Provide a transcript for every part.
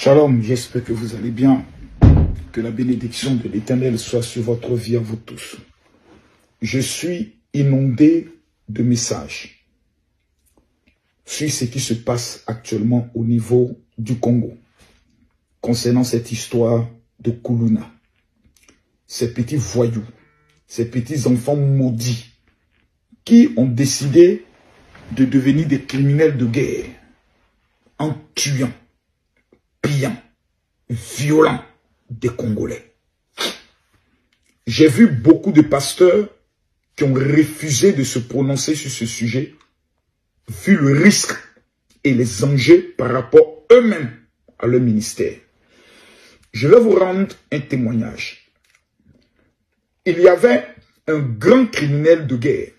Shalom, j'espère que vous allez bien. Que la bénédiction de l'Éternel soit sur votre vie à vous tous. Je suis inondé de messages sur ce qui se passe actuellement au niveau du Congo concernant cette histoire de Kuluna. Ces petits voyous, ces petits enfants maudits qui ont décidé de devenir des criminels de guerre en tuant, pillant, violant des Congolais. J'ai vu beaucoup de pasteurs qui ont refusé de se prononcer sur ce sujet, vu le risque et les enjeux par rapport eux-mêmes à leur ministère. Je vais vous rendre un témoignage. Il y avait un grand criminel de guerre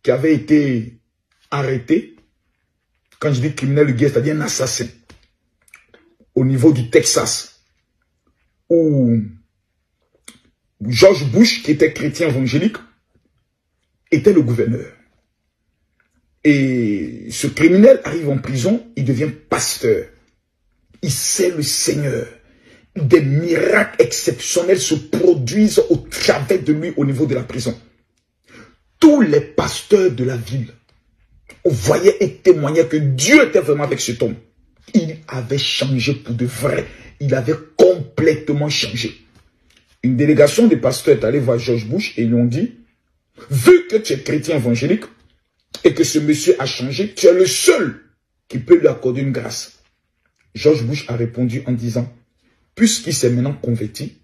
qui avait été arrêté. Quand je dis criminel de guerre, c'est-à-dire un assassin, au niveau du Texas, où George Bush, qui était chrétien évangélique, était le gouverneur. Et ce criminel arrive en prison, il devient pasteur. Il sert le Seigneur. Des miracles exceptionnels se produisent au travers de lui au niveau de la prison. Tous les pasteurs de la ville voyaient et témoignaient que Dieu était vraiment avec cet homme. Il avait changé pour de vrai. Il avait complètement changé. Une délégation de pasteurs est allée voir George Bush et ils lui ont dit, vu que tu es chrétien évangélique et que ce monsieur a changé, tu es le seul qui peut lui accorder une grâce. George Bush a répondu en disant, puisqu'il s'est maintenant converti,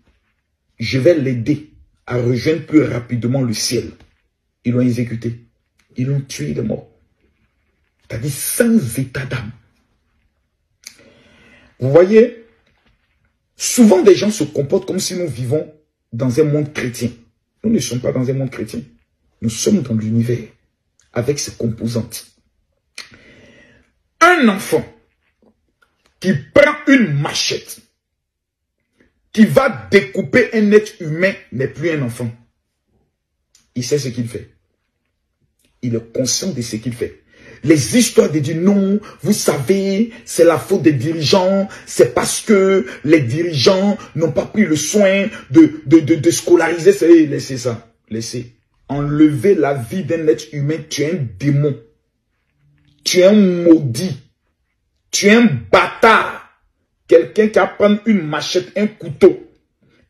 je vais l'aider à rejoindre plus rapidement le ciel. Ils l'ont exécuté. Ils l'ont tué, il est mort. C'est-à-dire sans état d'âme. Vous voyez, souvent des gens se comportent comme si nous vivons dans un monde chrétien. Nous ne sommes pas dans un monde chrétien. Nous sommes dans l'univers avec ses composantes. Un enfant qui prend une machette, qui va découper un être humain, n'est plus un enfant. Il sait ce qu'il fait. Il est conscient de ce qu'il fait. Les histoires de dire non, vous savez, c'est la faute des dirigeants, c'est parce que les dirigeants n'ont pas pris le soin de scolariser. Laissez ça, laissez. Enlever la vie d'un être humain, tu es un démon. Tu es un maudit. Tu es un bâtard. Quelqu'un qui va prendre une machette, un couteau,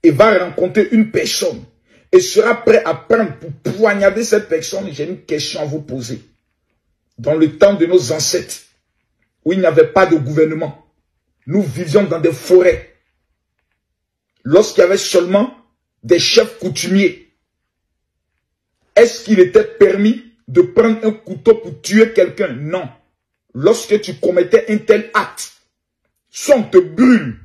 et va rencontrer une personne, et sera prêt à prendre pour poignarder cette personne. J'ai une question à vous poser. Dans le temps de nos ancêtres, où il n'y avait pas de gouvernement, nous vivions dans des forêts. Lorsqu'il y avait seulement des chefs coutumiers, est-ce qu'il était permis de prendre un couteau pour tuer quelqu'un? Non. Lorsque tu commettais un tel acte, soit on te brûle.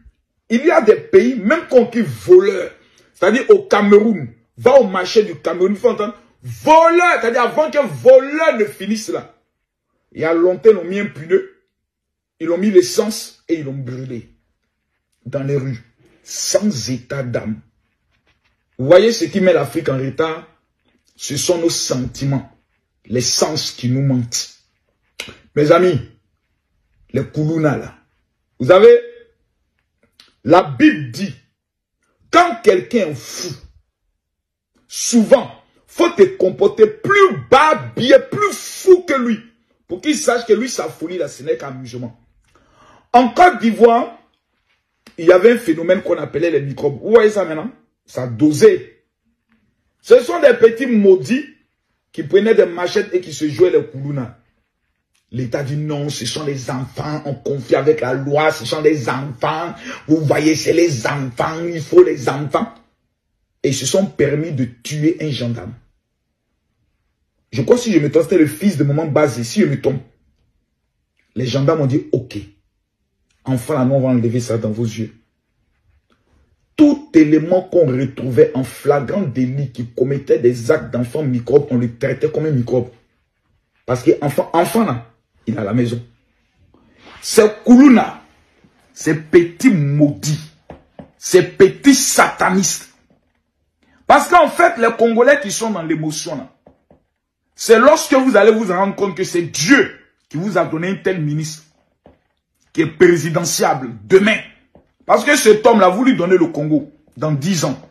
Il y a des pays, même conquis voleurs, c'est-à-dire au Cameroun, va au marché du Cameroun, il faut entendre voleur, c'est-à-dire avant qu'un voleur ne finisse là. Il y a longtemps, ils ont mis un pneu, ils ont mis l'essence et ils l'ont brûlé dans les rues, sans état d'âme. Vous voyez ce qui met l'Afrique en retard? Ce sont nos sentiments, les sens qui nous mentent. Mes amis, les Kuluna là, vous savez, la Bible dit, quand quelqu'un est fou, souvent, faut te comporter plus bas, bien plus fou que lui. Pour qu'il sache que lui, sa folie, là, ce n'est qu'amusement. En Côte d'Ivoire, il y avait un phénomène qu'on appelait les microbes. Vous voyez ça maintenant? Ça dosait. Ce sont des petits maudits qui prenaient des machettes et qui se jouaient les Kuluna. L'État dit non, ce sont les enfants, on confie avec la loi, ce sont des enfants. Vous voyez, c'est les enfants, il faut les enfants. Et ils se sont permis de tuer un gendarme. Je crois que si je me trompe, c'était le fils de maman Bazé. Si je me trompe, les gendarmes ont dit, ok, enfin là, nous, on va enlever ça dans vos yeux. Tout élément qu'on retrouvait en flagrant délit qui commettait des actes d'enfants microbes, on le traitait comme un microbe. Parce que enfant là, il est à la maison. Ces Kuluna, ces petits maudits, ces petits satanistes. Parce qu'en fait, les Congolais qui sont dans l'émotion là, c'est lorsque vous allez vous rendre compte que c'est Dieu qui vous a donné un tel ministre. qui est présidentiable demain. Parce que cet homme-là, vous lui donnez le Congo dans 10 ans.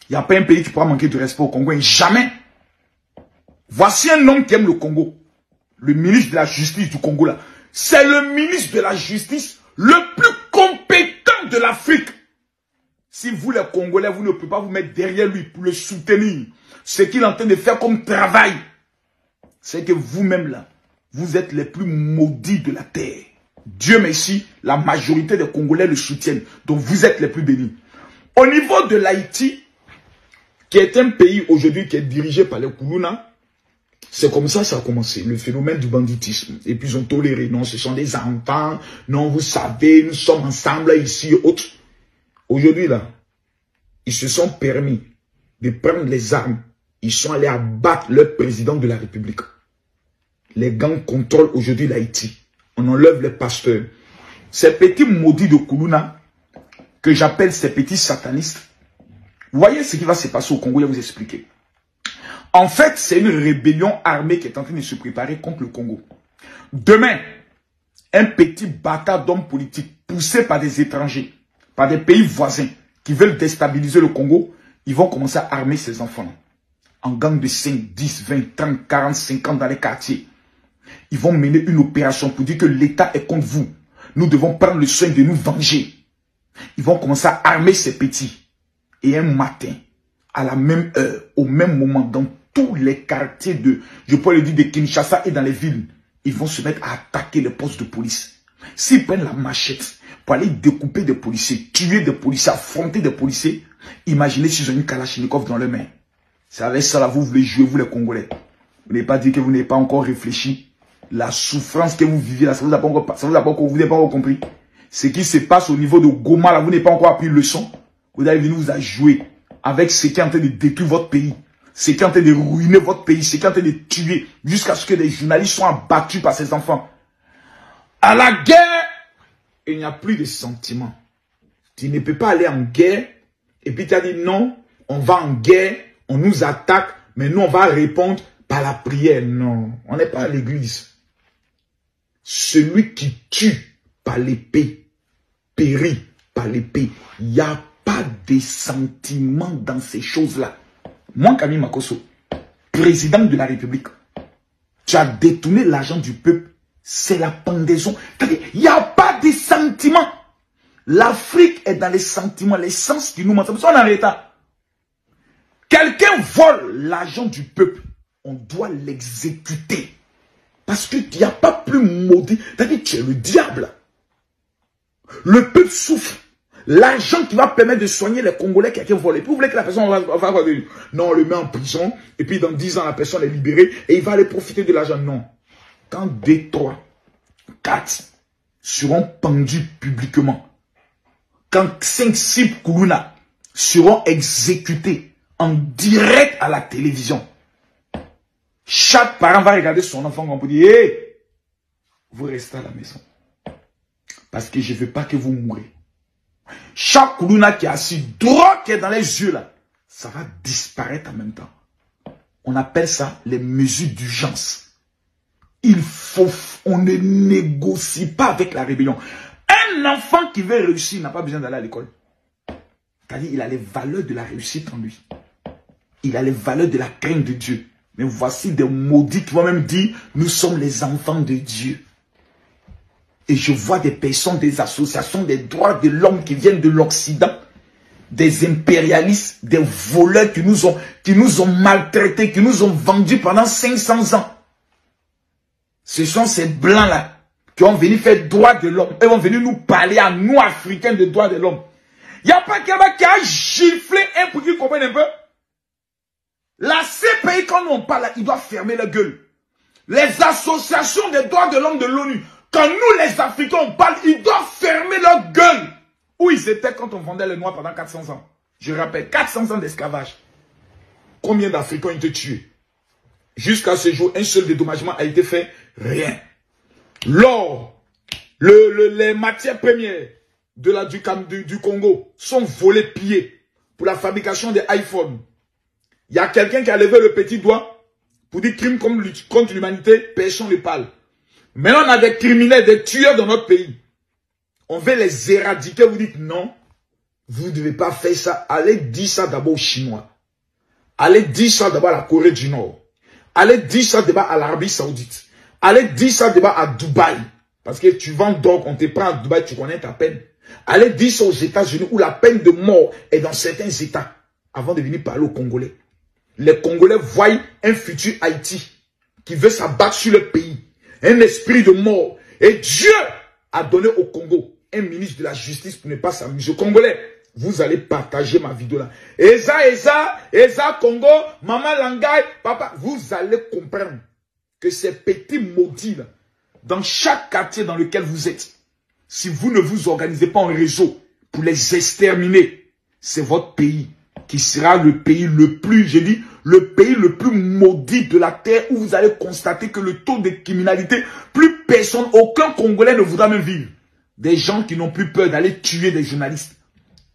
Il n'y a pas un pays qui pourra manquer de respect au Congo. Et jamais. Voici un homme qui aime le Congo. Le ministre de la Justice du Congo, là. C'est le ministre de la Justice le plus compétent de l'Afrique. Si vous, les Congolais, vous ne pouvez pas vous mettre derrière lui pour le soutenir, ce qu'il est en train de faire comme travail, c'est que vous-même, là, vous êtes les plus maudits de la terre. Dieu merci, la majorité des Congolais le soutiennent. Donc vous êtes les plus bénis. Au niveau de l'Haïti, qui est un pays aujourd'hui qui est dirigé par les Koulouna, c'est comme ça que ça a commencé, le phénomène du banditisme. Et puis ils ont toléré, non, ce sont des enfants, non, vous savez, nous sommes ensemble ici, autres. Aujourd'hui, là, ils se sont permis de prendre les armes. Ils sont allés abattre le président de la République. Les gangs contrôlent aujourd'hui l'Haïti. On enlève les pasteurs. Ces petits maudits de Koulouna, que j'appelle ces petits satanistes, vous voyez ce qui va se passer au Congo, je vais vous expliquer. En fait, c'est une rébellion armée qui est en train de se préparer contre le Congo. Demain, un petit bâtard d'hommes politiques poussé par des étrangers, par des pays voisins qui veulent déstabiliser le Congo, ils vont commencer à armer ces enfants-là. En gang de 5, 10, 20, 30, 40, 50 dans les quartiers. Ils vont mener une opération pour dire que l'État est contre vous. Nous devons prendre le soin de nous venger. Ils vont commencer à armer ces petits. Et un matin, à la même heure, au même moment, dans tous les quartiers de, je pourrais le dire, de Kinshasa et dans les villes, ils vont se mettre à attaquer les postes de police. S'ils prennent la machette pour aller découper des policiers, tuer des policiers, affronter des policiers, imaginez s'ils ont une Kalachnikov dans leurs mains. C'est avec ça là, vous voulez jouer, vous les Congolais. Vous n'avez pas dit que vous n'avez pas encore réfléchi. La souffrance que vous vivez là, ça vous a pas encore, vous n'avez pas encore compris. Ce qui se passe au niveau de Goma là, vous n'avez pas encore appris le son. Vous allez venir vous à jouer avec ce qui est en train de détruire votre pays. Ce qui est en train de ruiner votre pays. Ce qui est en train de tuer jusqu'à ce que les journalistes soient abattus par ces enfants. À la guerre, il n'y a plus de sentiments. Tu ne peux pas aller en guerre et puis tu as dit non, on va en guerre, on nous attaque, mais nous on va répondre par la prière. Non, on n'est pas à l'église. Celui qui tue par l'épée, périt par l'épée. Il n'y a pas de sentiments dans ces choses-là. Moi, Camille Makosso, président de la République, tu as détourné l'argent du peuple. C'est la pendaison. Il n'y a pas de sentiments. L'Afrique est dans les sentiments, les sens qui nous montrent. On est en état. Quelqu'un vole l'argent du peuple. On doit l'exécuter. Parce qu'il n'y a pas plus maudit. C'est-à-dire, tu es le diable. Le peuple souffre. L'argent qui va permettre de soigner les Congolais, quelqu'un vole. Et puis vous voulez que la personne va non, on le met en prison. Et puis dans 10 ans, la personne est libérée. Et il va aller profiter de l'argent. Non. Quand 2, 3, 4 seront pendus publiquement. Quand 5, 6 Koulouna seront exécutés en direct à la télévision. Chaque parent va regarder son enfant pour dire, hey, vous restez à la maison. Parce que je ne veux pas que vous mourrez. Chaque Koulouna qui est assis, droit qui est dans les yeux là, ça va disparaître en même temps. On appelle ça les mesures d'urgence. On ne négocie pas avec la rébellion. Un enfant qui veut réussir n'a pas besoin d'aller à l'école. C'est-à-dire, il a les valeurs de la réussite en lui. Il a les valeurs de la crainte de Dieu. Mais voici des maudits qui vont même dire, nous sommes les enfants de Dieu. Et je vois des personnes, des associations des droits de l'homme qui viennent de l'Occident, des impérialistes, des voleurs qui nous ont maltraités, qui nous ont vendus pendant 500 ans. Ce sont ces blancs-là qui ont venu faire droit de l'homme. Ils vont venir nous parler à nous, Africains, de droits de l'homme. Il n'y a pas quelqu'un qui a giflé un pour qu'ils comprennent un peu. La CPI, quand on parle, là, il doit fermer la gueule. Les associations des droits de l'homme de l'ONU, quand nous, les Africains, on parle, ils doivent fermer leur gueule. Où ils étaient quand on vendait les Noirs pendant 400 ans. Je rappelle, 400 ans d'esclavage. Combien d'Africains ont été tués? Jusqu'à ce jour, un seul dédommagement a été fait. Rien. L'or, les matières premières du Congo sont volées, pillées pour la fabrication des iPhones. Il y a quelqu'un qui a levé le petit doigt pour dire crime contre l'humanité, personne ne parle. Maintenant, on a des criminels, des tueurs dans notre pays. On veut les éradiquer. Vous dites non, vous ne devez pas faire ça. Allez dire ça d'abord aux Chinois. Allez dire ça d'abord à la Corée du Nord. Allez dire ça d'abord à l'Arabie Saoudite. Allez dire ça d'abord à Dubaï. Parce que tu vends donc, on te prend à Dubaï, tu connais ta peine. Allez dire ça aux États-Unis où la peine de mort est dans certains États. Avant de venir parler aux Congolais. Les Congolais voient un futur Haïti qui veut s'abattre sur le pays. Un esprit de mort. Et Dieu a donné au Congo un ministre de la justice pour ne pas s'amuser. Congolais, vous allez partager ma vidéo là. Eza Congo, Maman Langay, papa, vous allez comprendre que ces petits maudits là, dans chaque quartier dans lequel vous êtes, si vous ne vous organisez pas en réseau pour les exterminer, c'est votre pays qui sera le pays le plus, je dis, le pays le plus maudit de la terre où vous allez constater que le taux de criminalité, plus personne, aucun Congolais ne voudra même vivre. Des gens qui n'ont plus peur d'aller tuer des journalistes,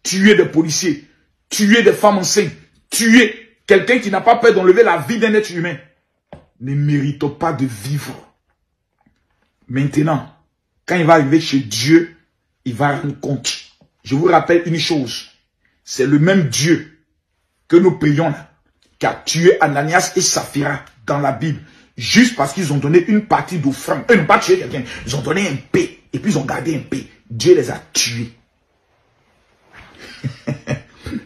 tuer des policiers, tuer des femmes enceintes, tuer quelqu'un qui n'a pas peur d'enlever la vie d'un être humain, ne mérite pas de vivre. Maintenant, quand il va arriver chez Dieu, il va rendre compte. Je vous rappelle une chose, c'est le même Dieu que nous prions là, qui a tué Ananias et Saphira dans la Bible, juste parce qu'ils ont donné une partie d'offrande. Ils n'ont pas tué quelqu'un, ils ont donné un paix, et puis ils ont gardé un paix. Dieu les a tués.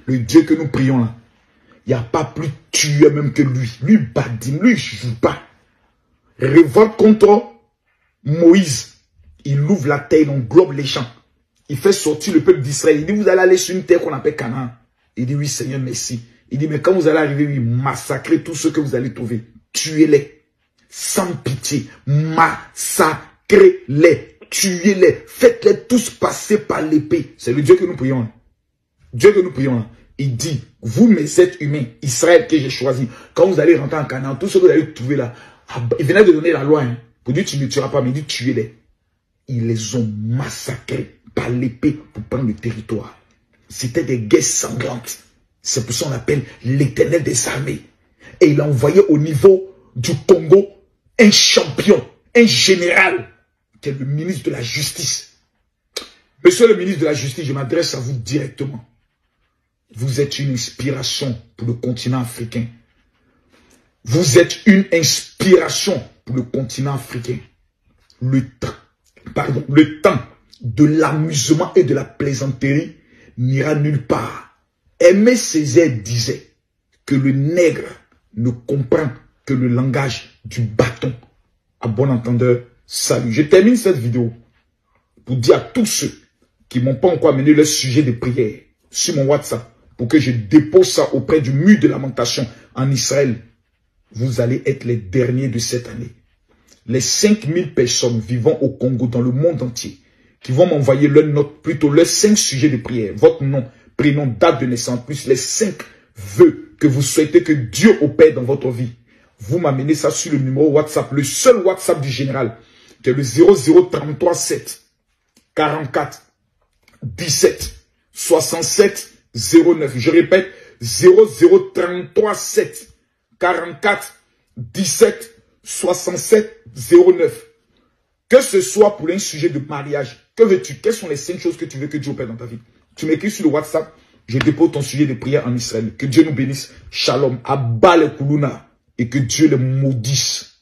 Le Dieu que nous prions là, il n'y a pas plus tué même que lui. Lui badine, lui joue pas. Révolte contre Moïse. Il ouvre la terre, il englobe les champs. Il fait sortir le peuple d'Israël. Il dit, vous allez aller sur une terre qu'on appelle Canaan. Il dit, oui Seigneur, merci. Il dit, mais quand vous allez arriver, oui, massacrez tous ceux que vous allez trouver. Tuez-les. Sans pitié. Massacrez-les. Tuez-les. Faites-les tous passer par l'épée. C'est le Dieu que nous prions. Dieu que nous prions. Il dit, vous mes êtres humains, Israël que j'ai choisi, quand vous allez rentrer en Canaan, tous ceux que vous allez trouver là, il venait de donner la loi, hein, pour dire tu ne tueras pas, mais il dit tuez-les. Ils les ont massacrés par l'épée pour prendre le territoire. C'était des guerres sanglantes. C'est pour ça qu'on appelle l'Éternel des armées. Et il a envoyé au niveau du Congo un champion, un général, qui est le ministre de la Justice. Monsieur le ministre de la Justice, je m'adresse à vous directement. Vous êtes une inspiration pour le continent africain. Vous êtes une inspiration pour le continent africain. Le temps de l'amusement et de la plaisanterie n'ira nulle part. Aimé Césaire disait que le nègre ne comprend que le langage du bâton. À bon entendeur, salut. Je termine cette vidéo pour dire à tous ceux qui m'ont pas encore amené leur sujet de prière sur mon WhatsApp pour que je dépose ça auprès du mur de lamentation en Israël. Vous allez être les derniers de cette année. Les 5000 personnes vivant au Congo, dans le monde entier, qui vont m'envoyer leur note, plutôt leurs 5 sujets de prière, votre nom, prénom, date de naissance, plus les 5 vœux que vous souhaitez que Dieu opère dans votre vie. Vous m'amenez ça sur le numéro WhatsApp, le seul WhatsApp du général, qui est le 0033 7 44 17 67 09. Je répète, 0033 7 44 17 67 09. Que ce soit pour un sujet de mariage, que veux-tu? Quelles sont les 5 choses que tu veux que Dieu opère dans ta vie? Tu m'écris sur le WhatsApp, je dépose ton sujet de prière en Israël. Que Dieu nous bénisse. Shalom. Abat les Koulouna et que Dieu les maudisse.